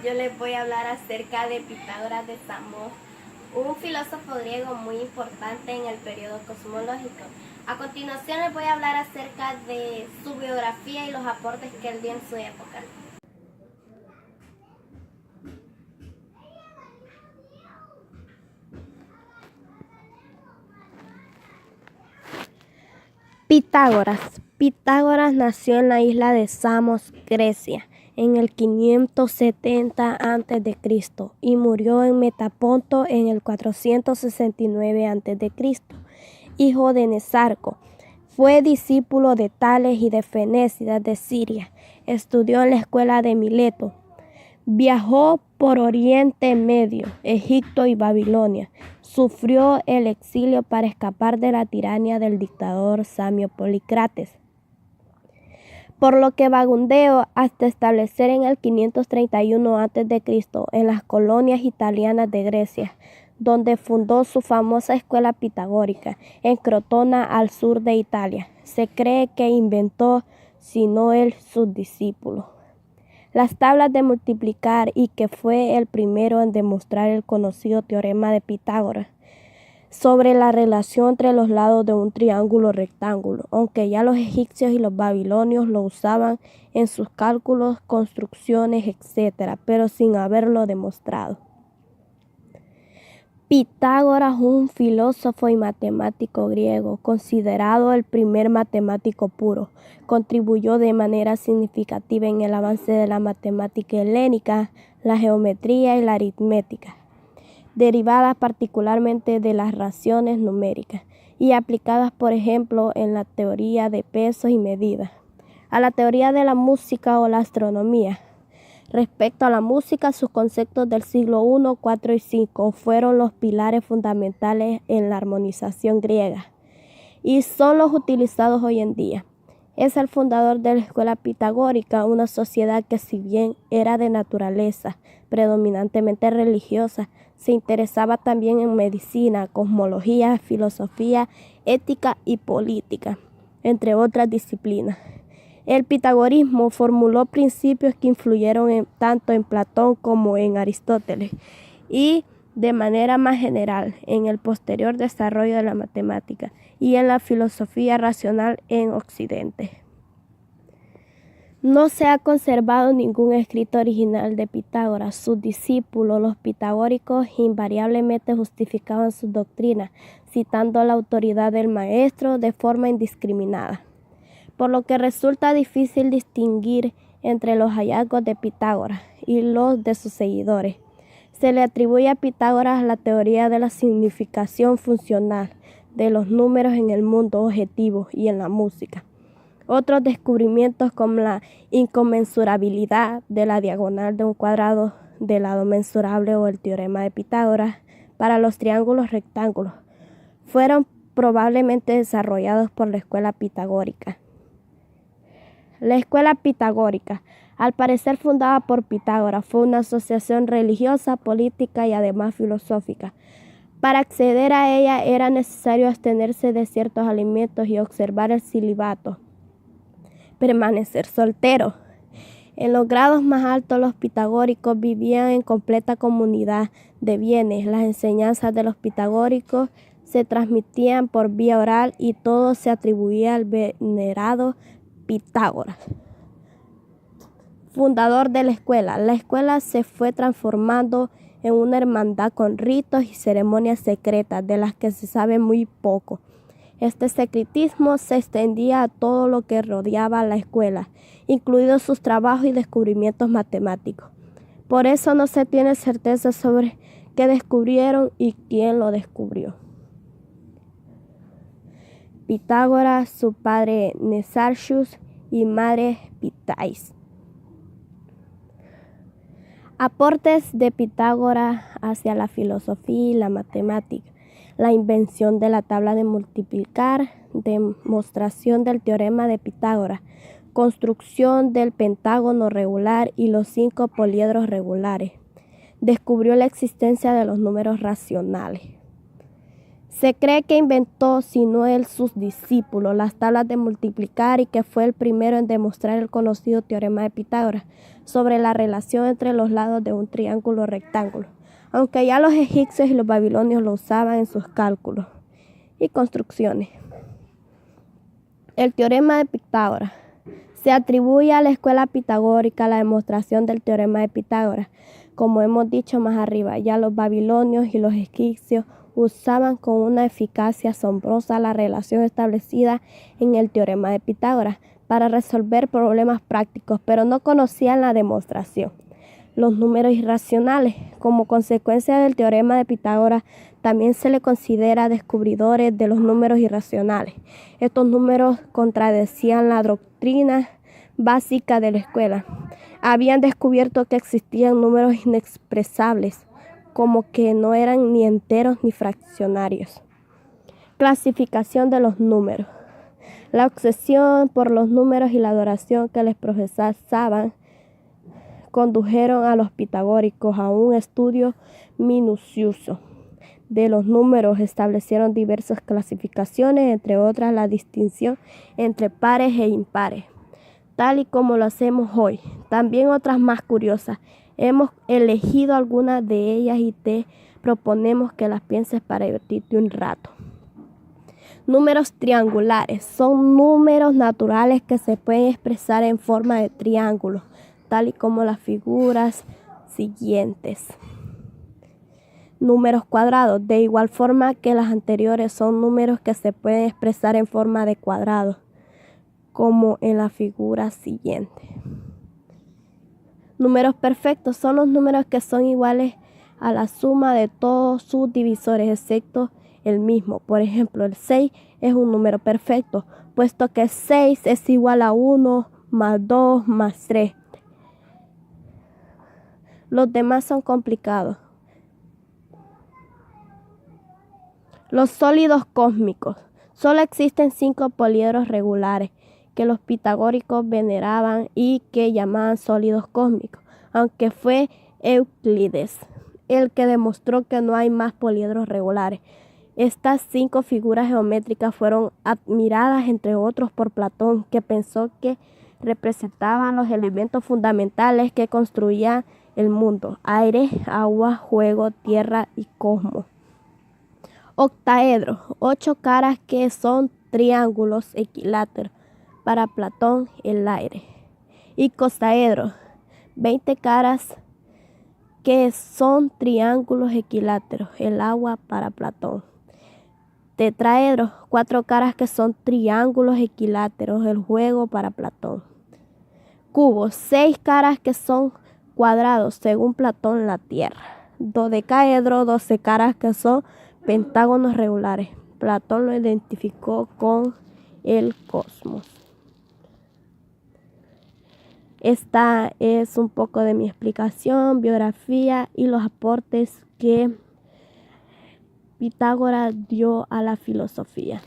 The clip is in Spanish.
yo les voy a hablar acerca de Pitágoras de Samos, un filósofo griego muy importante en el periodo cosmológico. A continuación les voy a hablar acerca de su biografía y los aportes que él dio en su época. Pitágoras nació en la isla de Samos, Grecia, en el 570 a.C. y murió en Metaponto en el 469 a.C., hijo de Nesarco. Fue discípulo de Tales y de Fenécidas de Siria. Estudió en la escuela de Mileto. Viajó por Oriente Medio, Egipto y Babilonia. Sufrió el exilio para escapar de la tiranía del dictador Samio Polícrates, por lo que vagabundeó hasta establecer en el 531 a.C. en las colonias italianas de Grecia, donde fundó su famosa escuela pitagórica en Crotona, al sur de Italia. Se cree que inventó, si no él, sus discípulos, las tablas de multiplicar y que fue el primero en demostrar el conocido teorema de Pitágoras sobre la relación entre los lados de un triángulo rectángulo, aunque ya los egipcios y los babilonios lo usaban en sus cálculos, construcciones, etc., pero sin haberlo demostrado. Pitágoras, un filósofo y matemático griego, considerado el primer matemático puro, contribuyó de manera significativa en el avance de la matemática helénica, la geometría y la aritmética, derivadas particularmente de las raciones numéricas y aplicadas, por ejemplo, en la teoría de pesos y medidas, a la teoría de la música o la astronomía. Respecto a la música, sus conceptos del siglo I, IV y V fueron los pilares fundamentales en la armonización griega y son los utilizados hoy en día. Es el fundador de la escuela pitagórica, una sociedad que, si bien era de naturaleza predominantemente religiosa, se interesaba también en medicina, cosmología, filosofía, ética y política, entre otras disciplinas. El pitagorismo formuló principios que influyeron tanto en Platón como en Aristóteles y, de manera más general, en el posterior desarrollo de la matemática y en la filosofía racional en Occidente. No se ha conservado ningún escrito original de Pitágoras. Sus discípulos, los pitagóricos, invariablemente justificaban sus doctrinas, citando la autoridad del maestro de forma indiscriminada, por lo que resulta difícil distinguir entre los hallazgos de Pitágoras y los de sus seguidores. Se le atribuye a Pitágoras la teoría de la significación funcional de los números en el mundo objetivo y en la música. Otros descubrimientos, como la inconmensurabilidad de la diagonal de un cuadrado de lado mensurable o el teorema de Pitágoras para los triángulos rectángulos, fueron probablemente desarrollados por la escuela pitagórica. La escuela pitagórica, al parecer fundada por Pitágoras, fue una asociación religiosa, política y además filosófica. Para acceder a ella era necesario abstenerse de ciertos alimentos y observar el celibato, permanecer soltero. En los grados más altos, los pitagóricos vivían en completa comunidad de bienes. Las enseñanzas de los pitagóricos se transmitían por vía oral y todo se atribuía al venerado Pitágoras, fundador de la escuela. La escuela se fue transformando en una hermandad con ritos y ceremonias secretas de las que se sabe muy poco. Este secretismo se extendía a todo lo que rodeaba a la escuela, incluidos sus trabajos y descubrimientos matemáticos. Por eso no se tiene certeza sobre qué descubrieron y quién lo descubrió. Pitágoras, su padre Nesarchus y madre Pitais. Aportes de Pitágoras hacia la filosofía y la matemática: la invención de la tabla de multiplicar, demostración del teorema de Pitágoras, construcción del pentágono regular y los 5 poliedros regulares. Descubrió la existencia de los números racionales. Se cree que inventó, si no él, sus discípulos, las tablas de multiplicar y que fue el primero en demostrar el conocido teorema de Pitágoras sobre la relación entre los lados de un triángulo rectángulo, aunque ya los egipcios y los babilonios lo usaban en sus cálculos y construcciones. El teorema de Pitágoras. Se atribuye a la escuela pitagórica la demostración del teorema de Pitágoras. Como hemos dicho más arriba, ya los babilonios y los egipcios usaban con una eficacia asombrosa la relación establecida en el teorema de Pitágoras para resolver problemas prácticos, pero no conocían la demostración. Los números irracionales. Como consecuencia del teorema de Pitágoras, también se le considera descubridores de los números irracionales. Estos números contradecían la doctrina básica de la escuela. Habían descubierto que existían números inexpresables, como que no eran ni enteros ni fraccionarios. Clasificación de los números. La obsesión por los números y la adoración que les profesaban condujeron a los pitagóricos a un estudio minucioso de los números. Establecieron diversas clasificaciones, entre otras la distinción entre pares e impares, tal y como lo hacemos hoy. También otras más curiosas. Hemos elegido algunas de ellas y te proponemos que las pienses para divertirte un rato. Números triangulares. Son números naturales que se pueden expresar en forma de triángulos, tal y como las figuras siguientes. Números cuadrados. De igual forma que las anteriores, son números que se pueden expresar en forma de cuadrado, como en la figura siguiente. Números perfectos. Son los números que son iguales a la suma de todos sus divisores, excepto el mismo. Por ejemplo, el 6 es un número perfecto, puesto que 6 es igual a 1 más 2 más 3. Los demás son complicados. Los sólidos cósmicos. Solo existen 5 poliedros regulares que los pitagóricos veneraban y que llamaban sólidos cósmicos, aunque fue Euclides el que demostró que no hay más poliedros regulares. Estas 5 figuras geométricas fueron admiradas, entre otros, por Platón, que pensó que representaban los elementos fundamentales que construían el mundo: aire, agua, fuego, tierra y cosmos. Octaedros, 8 caras que son triángulos equiláteros, para Platón el aire. Icosaedros, 20 caras que son triángulos equiláteros, el agua, para Platón. Tetraedros, 4 caras que son triángulos equiláteros, el fuego, para Platón. Cubos, 6 caras que son cuadrados, según Platón, la tierra. Dodecaedro, 12 caras que son pentágonos regulares. Platón lo identificó con el cosmos. Esta es un poco de mi explicación, biografía y los aportes que Pitágoras dio a la filosofía.